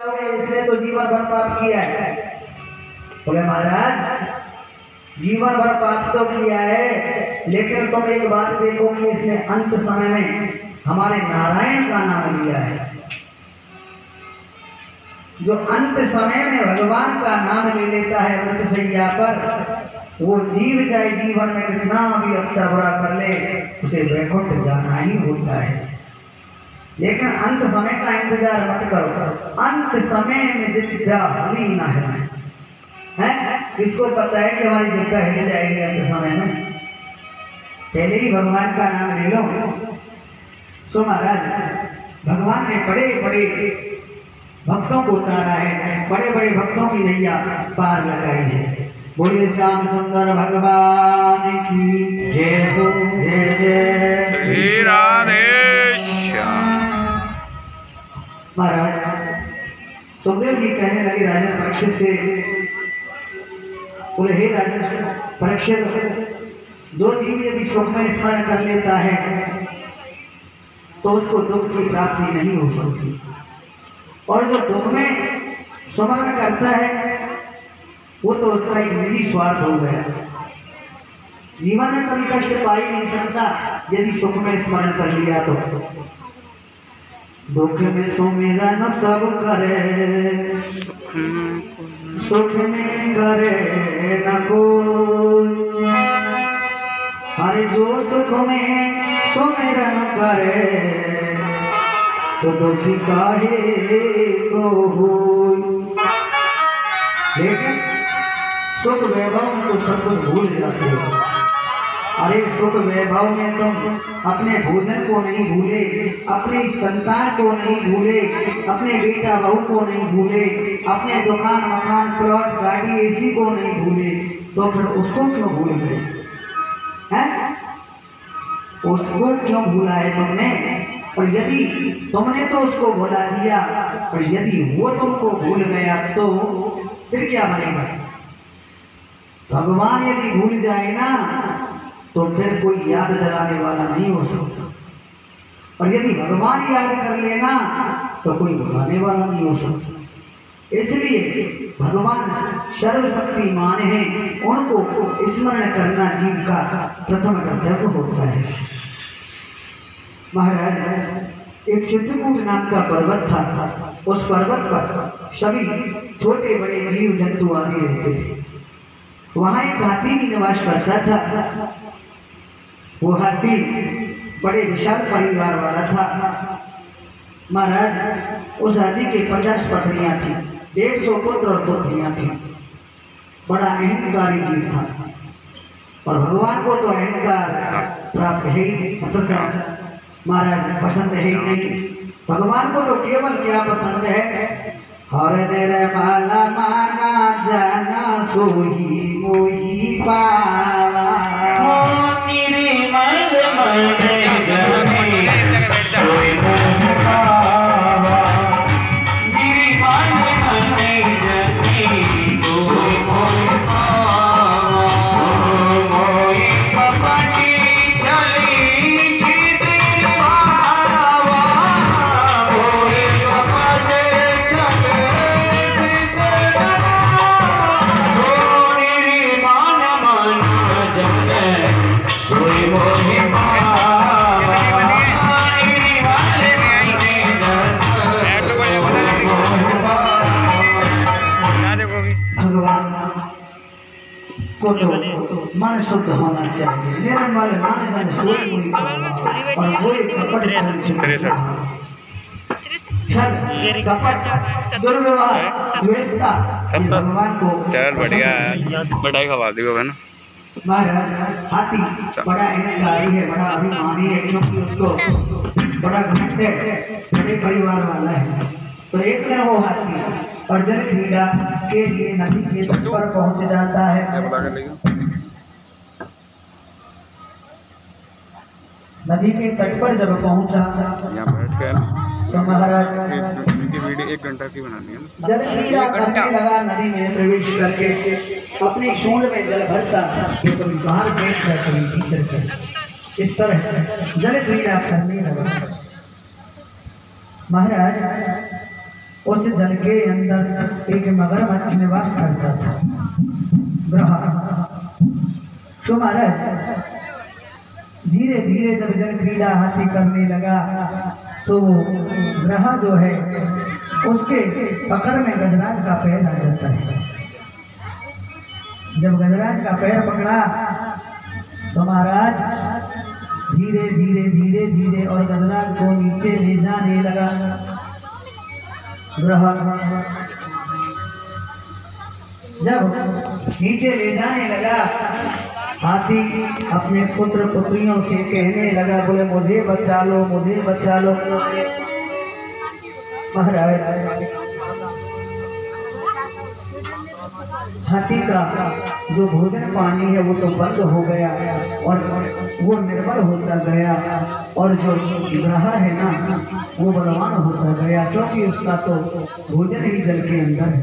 इसने तो जीवन भर पाप किया है। बोले महाराज जीवन भर पाप तो किया है, लेकिन तुम एक बात देखो कि इसने अंत समय में हमारे नारायण का नाम लिया है। जो अंत समय में भगवान का नाम ले लेता है मृतशैया पर, वो जीव चाहे जीवन में कितना भी अच्छा बुरा कर ले, उसे वैकुंठ जाना ही होता है। लेकिन अंत समय का इंतजार मत करो, अंत समय में जिद्दा हली ना है। किसको पता है कि हमारी जिद्दा हिल जाएगी अंत समय में? पहले ही भगवान का नाम ले लो। सो महाराज भगवान ने बड़े बड़े भक्तों को उतारा है, बड़े बड़े भक्तों की नैया पार लगाई है। बोलिए श्याम सुंदर भगवान की जय हो, जय जय श्री राधे श्याम। महाराज सुखदेव जी कहने लगे राजा परीक्षित से, बोले हे राजा परीक्षित, जो जीव यदि सुख में स्मरण कर लेता है तो उसको दुख की प्राप्ति नहीं हो सकती, और जो दुख में स्मरण करता है वो तो उसका एक निजी स्वार्थ हो गया। जीवन में कभी कष्ट पा ही नहीं सकता यदि सुख में स्मरण कर लिया तो। दुख में सुमिरन सब करे, सुख में करे न कोई। हरे जो सुख में सुमिरन करे, तो दुखी काहे को होई। लेकिन सुख वैभव में तो सब कुछ भूल जाते हो। अरे सुख वैभव में तुम अपने भोजन को नहीं भूले, अपने संतान को नहीं भूले, अपने बेटा बहू को नहीं भूले, अपने दुकान मकान प्लॉट गाड़ी एसी को नहीं भूले, तो फिर उसको क्यों भूल गए हैं? उसको क्यों भूला है तुमने? और यदि तुमने तो उसको भुला दिया, और यदि वो तुमको भूल गया तो फिर क्या बनेगा? भगवान यदि भूल जाए ना तो फिर कोई याद दिलाने वाला नहीं हो सकता, और यदि भगवान याद कर लेना तो कोई भुलाने वाला नहीं हो सकता। इसलिए भगवान सर्वशक्तिमान हैं, उनको स्मरण करना जीव का प्रथम कर्तव्य होता है। महाराज एक चित्रकूट नाम का पर्वत था, उस पर्वत पर सभी छोटे बड़े जीव जंतु आदि रहते थे। वहां एक हाथी भी निवास करता था। वो हाथी बड़े विशाल परिवार वाला था। महाराज उस हाथी के 50 पत्नियां थी, 150 पुत्र और पुत्रियां थी। बड़ा अहंकारी जीव था, और भगवान को तो अहंकार प्राप्त है ही महाराज पसंद है ही नहीं। भगवान को तो केवल क्या पसंद है? हर निर्मला माना जाना सोही मोही पावा। को तो मन शुद्ध होना चाहिए, निर्मल मन जन सोई और कोई कपट कपट दुर्व्यवहार द्वेषता भगवान को चल बढ़िया है। बढ़ाई खवा दी है ना। महाराज हाथी बड़ा अहंकारी है, बड़ा अभिमानी है, क्योंकि उसको बड़ा घमंड है, बड़े परिवार वाला है। तो एक दिन वो हाथी अर्जुन क्रीड़ा के लिए नदी के तट पर पहुंच जाता है। नदी के तट पर जब पहुंचा तो महाराज वीडियो 1 घंटा की बनानी है। जल क्रीड़ा करने लगा, नदी में प्रवेश करके अपनी सूंड में जल भरता, जो कभी बाहर बैठ कर कभी भीतर कर, इस तरह जल क्रीड़ा करने लगा। महाराज उस जल के अंदर एक मगरमच्छ निवास करता था, ग्रह। तो महाराज धीरे धीरे जब जल क्रीड़ा हाथी करने लगा तो ग्रह जो है उसके पकड़ में गजराज का पैर आ जाता है। जब गजराज का पैर पकड़ा तो महाराज धीरे धीरे धीरे धीरे और गजराज को नीचे ले जाने लगा। ग्रह जब नीचे ले जाने लगा, हाथी अपने पुत्र पुत्रियों से कहने लगा, बोले मुझे बचा लो, मुझे बचा लो। महाराज हाथी का जो भोजन पानी है वो तो बंद हो गया और वो निर्बल होता गया, और जो ग्रह है ना वो बलवान होता गया, क्योंकि उसका तो भोजन ही जल के अंदर है।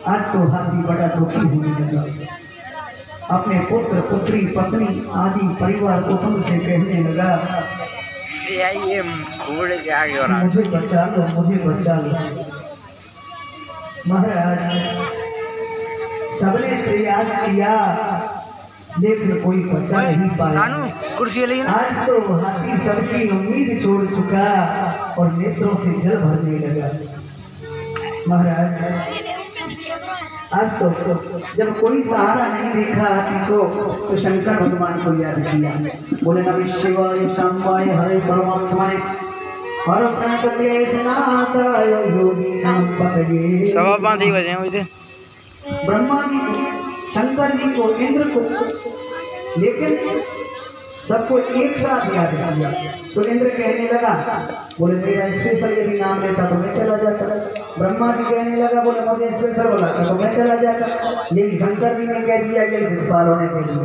आज तो हाथी बड़ा दुखी होने लगा, अपने पुत्र पुत्री पत्नी आदि परिवार कुटुंब से कहने लगा, ये मुझे बचा लो, मुझे बचा लो। महाराज सबने प्रयास किया लेकिन कोई बचा नहीं पाया। कुर्सी ले आज तो हाथी सबकी उम्मीद छोड़ चुका और नेत्रों से जल भरने लगा। महाराज आज तो जब कोई सहारा नहीं देखा हाथी को तो शंकर भगवान को याद किया, बोले नमः शिवाय शंभाय हरे परमात्माय हर प्रणत क्लेश नाशाय योगिनां पतये। 5:15 बजे हुए थे। ब्रह्मा जी को, शंकर जी को, इंद्र को, लेकिन सबको एक साथ याद किया। तो इंद्र कहने लगा, बोले मेरा स्पेशल यदि नाम लेता तो मैं चला जाता। ब्रह्मा जी कहने लगा, बोले मुझे स्पेशल बुलाता तो मैं चला जाता। लेकिन शंकर जी ने कह दिया कि कृपा होने के लिए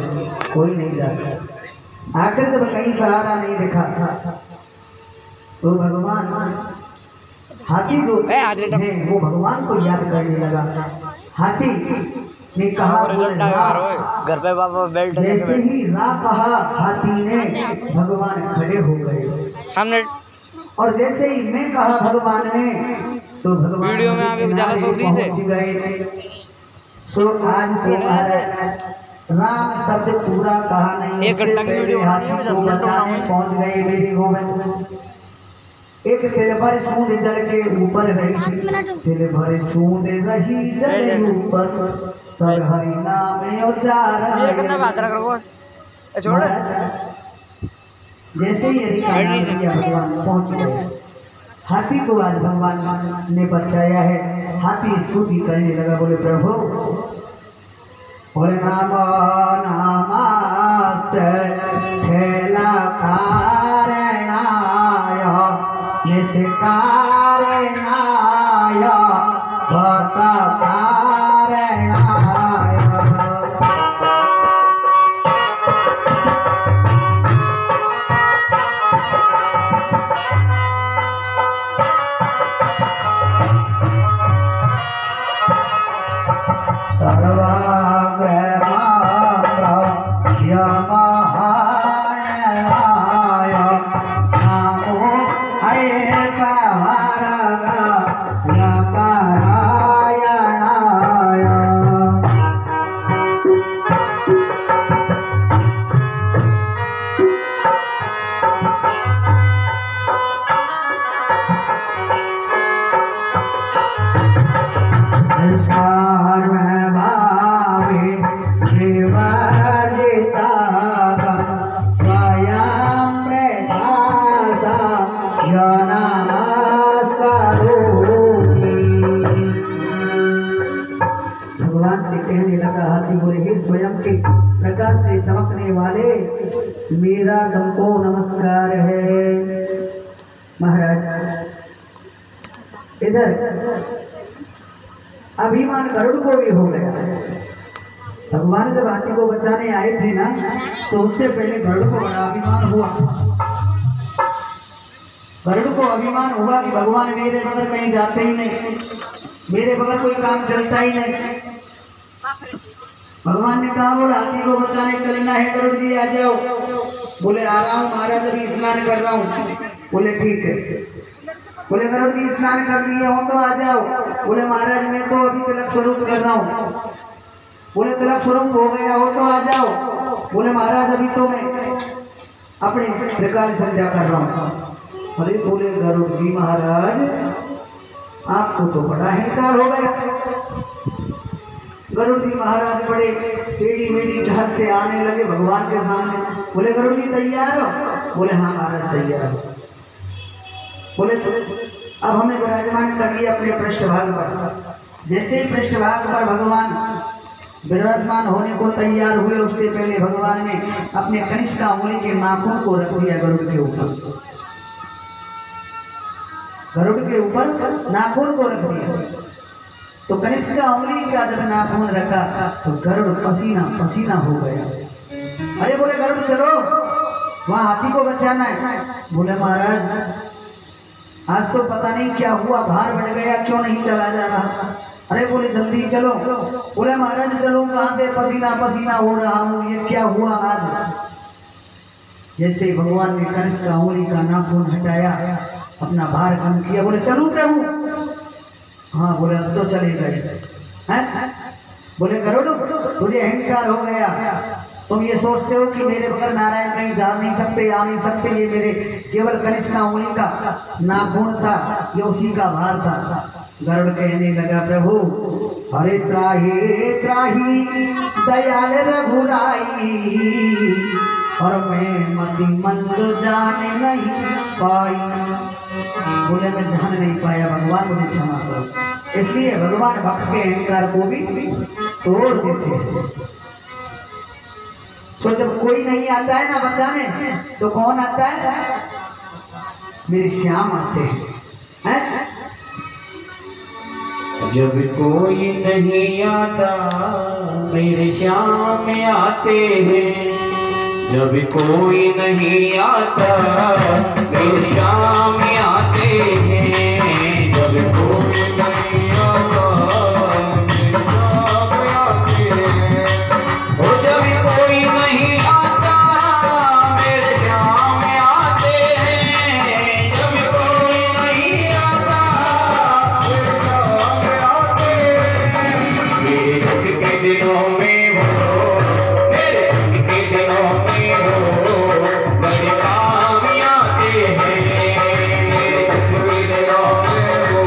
कोई नहीं जाता। आखिर जब कहीं सहारा नहीं दिखा तो भगवान हाथी जो है वो भगवान को याद करने लगा। हाथी ने कहा, घर पे बाबा बेल्ट जैसे ही रा कहा हाथी ने, भगवान खड़े हो गए सामने, और जैसे ही मैं कहा भगवान ने तो भगवान वीडियो में आप एक जाला सऊदी से पहुंच गए। सो आज तो राम शब्द पूरा कहा नहीं, 1 घंटा की वीडियो पहुंच गए मेरे गोविंद। एक तिल भर सूंद जल के ऊपर रही, तिल भर सूंद रही जल ऊपर, पर हरि नाम उचारा। जैसे ही भगवान पहुंच गए, हाथी को आज भगवान ने बचाया है। हाथी स्तुति करने लगा, बोले प्रभु बोले नामो नमस्ते ठेला कारणाय निष्कारणाय भक्त कारणाय। भगवान से कहने लगा, हाथी बोले हे स्वयं के प्रकाश से चमकने वाले, मेरा तुमको नमस्कार है। महाराज इधर अभिमान गरुड़ को भी हो गया। भगवान जब हाथी को बचाने आए थे ना तो उससे पहले गरुड़ को बड़ा अभिमान हुआ। गरुड़ को अभिमान हुआ कि भगवान मेरे बगैर कहीं जाते ही नहीं, मेरे बगैर कोई काम चलता ही नहीं। भगवान ने कहा, बोला हाथी को बचाने चलना है, गरुड़ जी आ जाओ। बोले आ रहा हूँ महाराज, अभी स्नान कर रहा हूँ। बोले ठीक है। बोले गरुड़ जी स्नान कर लिए हो तो आ जाओ। बोले महाराज मैं तो अभी तिलक स्वरूप कर रहा हूँ। बोले तिलक स्वरूप हो गया हो तो आ जाओ। बोले महाराज अभी तो मैं अपनी त्रिकाल संध्या कर रहा हूँ। अरे बोले गरुड़ जी महाराज आपको तो बड़ा अहंकार हो गया। गरुड़ जी महाराज बड़े टेढ़ी मेढ़ी चाल से आने लगे भगवान के सामने। बोले गरुड़ जी तैयार हो? बोले हाँ महाराज तैयार हो। बोले तो अब हमें विराजमान करिए अपने पृष्ठभाग पर। जैसे ही पृष्ठभाग पर भगवान विराजमान होने को तैयार हुए उससे पहले भगवान ने अपने कनिष्ठा उंगली के नाखून को रख दिया गरुड़ के ऊपर। गरुड़ के ऊपर नाखून को रख दिया तो कनिष्ठा उंगली का जब नाखून रखा तो गरुड़ पसीना पसीना हो गया। अरे बोले गरुड़ चलो वहां हाथी को बचाना है। बोले महाराज आज तो पता नहीं क्या हुआ भार बढ़ गया क्यों नहीं चला जा रहा। अरे बोले जल्दी चलो। बोले महाराज चलो कहाँ से पसीना पसीना हो रहा हूँ ये क्या हुआ आज। जैसे भगवान ने कनिष्ठा उंगली का नाखून हटाया अपना भार कम किया। बोले चलूं प्रभु? हाँ बोले अब तो चले गए हैं। बोले गरुड़ तुझे अहंकार हो गया। तुम ये सोचते हो कि मेरे बगैर नारायण कहीं जा नहीं सकते आ नहीं सकते। ये मेरे केवल कनिष्ठा उंगली का नाखून था ये उसी का भार था। गरुड़ कहने लगा प्रभु अरे त्राही त्राही दयाल रघुराई और मैं मति मंद जाने नहीं पाई। बोले मैं जान नहीं पाया भगवान मुझे क्षमा करो। इसलिए भगवान भक्त के अहंकार को भी तोड़ देते हैं। तो जब कोई नहीं आता है ना बचाने तो कौन आता है? मेरे श्याम आते हैं। जब कोई नहीं आता मेरे श्याम आते हैं। जब कोई नहीं आता मेरे श्याम आते हैं। जब कोई नहीं आता मेरे श्याम आते हैं। ओ जब कोई नहीं आता मेरे श्याम आते हैं। जब कोई नहीं आता मेरे श्याम आते हैं। मेरे दुख के दिनों में वो मेरे दुख के दिनों में वो बड़े काम आते हैं। मेरे दुख के दिनों में वो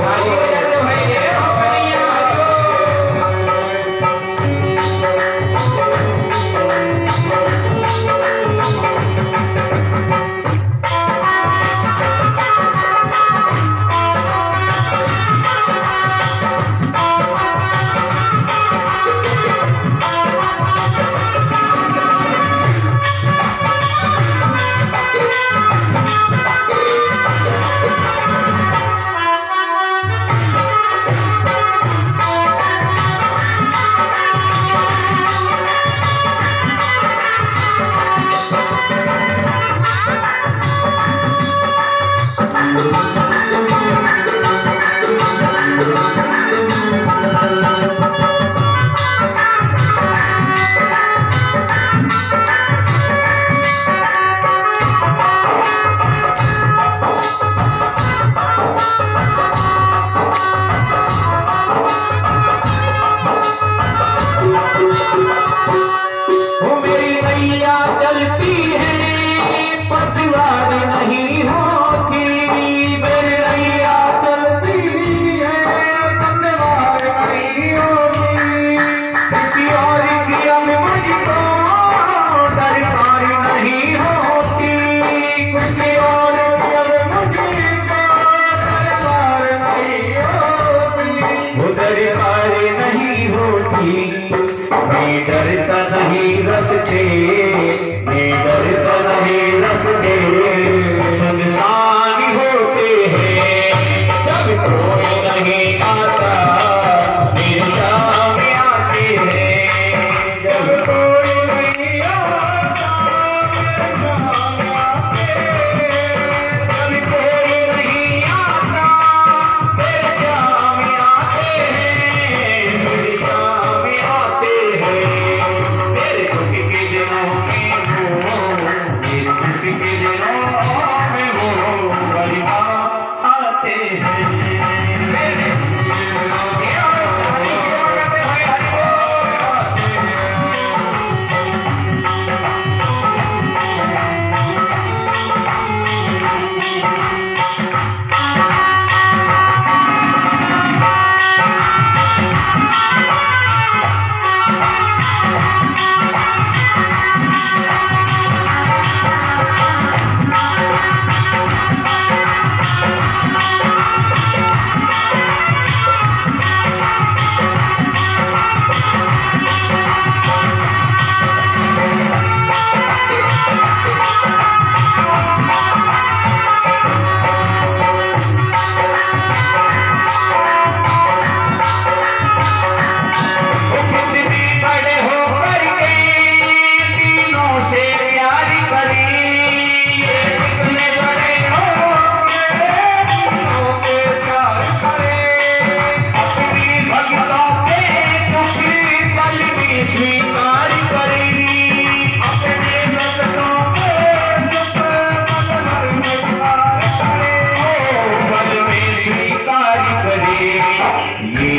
मैं डरता नहीं रस्ते, मैं डरता नहीं रस्ते, सुनसान होते हैं जब कोई नहीं आता, मेरे सामने आते हैं जब कोई नहीं आता, मेरे सामने आते हैं जब कोई नहीं आता, मेरे सामने आते हैं, मेरे सामने आते हैं, मेरे दुख के दिनों ये